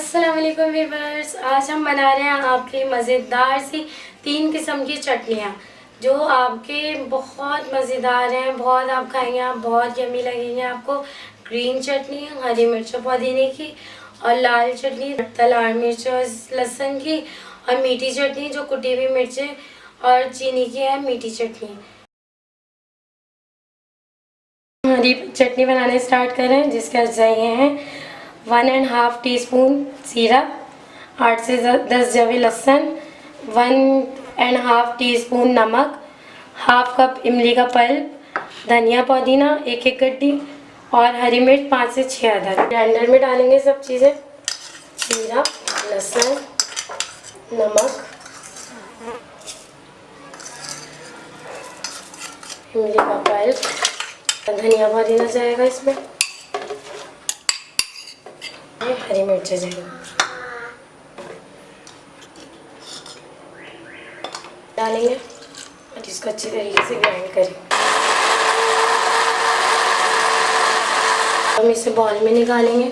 अस्सलाम वालेकुम व्यूअर्स। आज हम बना रहे हैं आपकी मज़ेदार सी 3 किस्म की चटनियाँ जो आपके बहुत मज़ेदार हैं। बहुत आप खाएंगे, आप बहुत यमी लगेंगे आपको। ग्रीन चटनी हरी मिर्च और पुदीने की, और लाल चटनी लाल मिर्च और लहसुन की, और मीठी चटनी जो कुटी हुई मिर्चें और चीनी की है मीठी चटनी। हरी चटनी बनाने स्टार्ट करें, जिसके अज्जा ये हैं 1.5 टीस्पून जीरा, 8 से 10 जवे लहसुन, 1.5 टीस्पून नमक, हाफ कप इमली का पल्प, धनिया पुदीना 1-1 गड्डी, और हरी मिर्च 5 से 6 अदद। ब्लेंडर में डालेंगे सब चीज़ें, जीरा, लहसुन, नमक, इमली का पल्प, धनिया पुदीना जाएगा इसमें, हरी मिर्च जाएगी, डालेंगे और इसको अच्छी तरीके से ग्राइंड करें। हम इसे बॉल में निकालेंगे।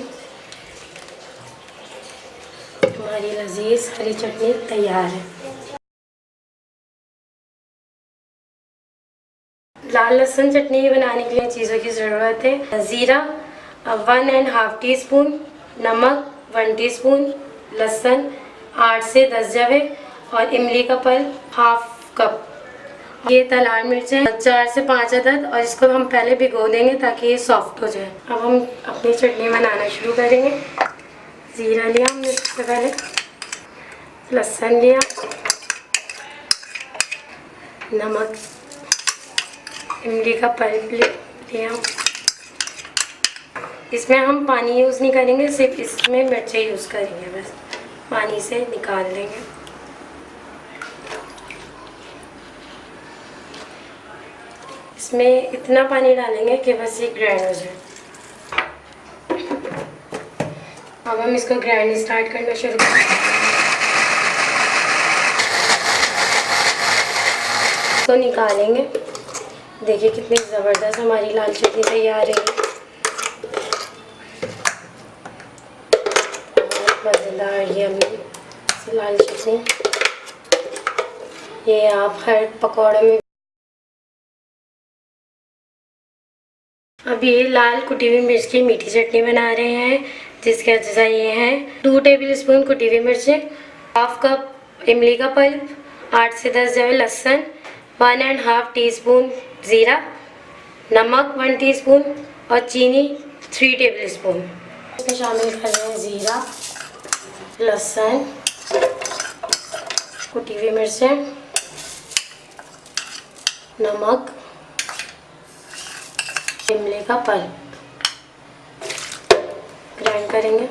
हमारी लजीज हरी चटनी तैयार है। लाल लहसुन चटनी बनाने के लिए चीज़ों की ज़रूरत है। ज़ीरा 1.5 टीस्पून, नमक 1 टीस्पून, लहसुन 8 से 10 जवे, और इमली का पल्प हाफ कप। ये लाल मिर्चें 4 से 5 अदद, और इसको हम पहले भिगो देंगे ताकि ये सॉफ्ट हो जाए। अब हम अपनी चटनी बनाना शुरू करेंगे। ज़ीरा लिया हमने सबसे पहले, लहसुन लिया, नमक, इमली का पल्प लिया। इसमें हम पानी यूज़ नहीं करेंगे, सिर्फ इसमें मिर्चें यूज़ करेंगे, बस पानी से निकाल देंगे। इसमें इतना पानी डालेंगे कि बस ये ग्राइंड हो जाए। अब हम इसको ग्राइंड स्टार्ट करना शुरू करेंगे। तो निकालेंगे, देखिए कितनी ज़बरदस्त हमारी लाल चटनी तैयार है। मज़ेदार यम्मी लाल चटनी, ये आप हर पकौड़े में। अब ये लाल कुटी हुई मिर्च की मीठी चटनी बना रहे हैं, जिसके अज्जा ये हैं 2 टेबलस्पून कुटी हुई मिर्चें, हाफ कप इमली का पल्प, 8 से 10 जवे लहसुन, 1.5 टीस्पून ज़ीरा, नमक 1 टीस्पून, और चीनी 3 टेबलस्पून। इसमें शामिल कर रहे हैं ज़ीरा, लहसुन, कुटी हुई मिर्चें, नमक, इमली का पल्प, ग्राइंड करेंगे।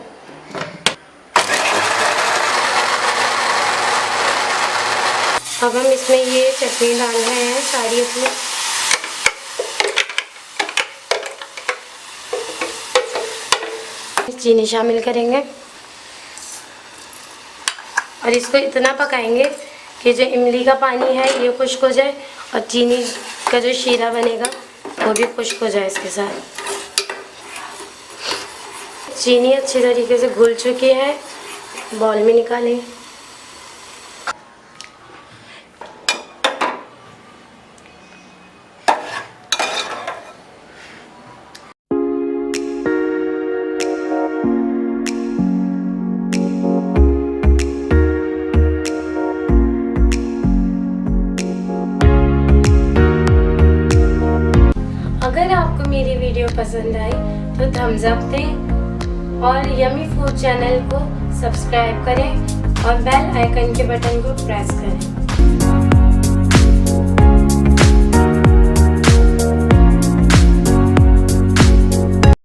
अब हम इसमें ये चटनी डाल रहे हैं सारी अपनी। चीनी शामिल करेंगे और इसको इतना पकाएंगे कि जो इमली का पानी है ये खुश्क हो जाए, और चीनी का जो शीरा बनेगा वो भी खुश्क हो जाए। इसके साथ चीनी अच्छी तरीके से घुल चुकी है, बॉल में निकालें। अगर आपको मेरी वीडियो पसंद आई तो थम्स अप दें, और यमी फूड चैनल को सब्सक्राइब करें, और बेल आइकन के बटन को प्रेस करें।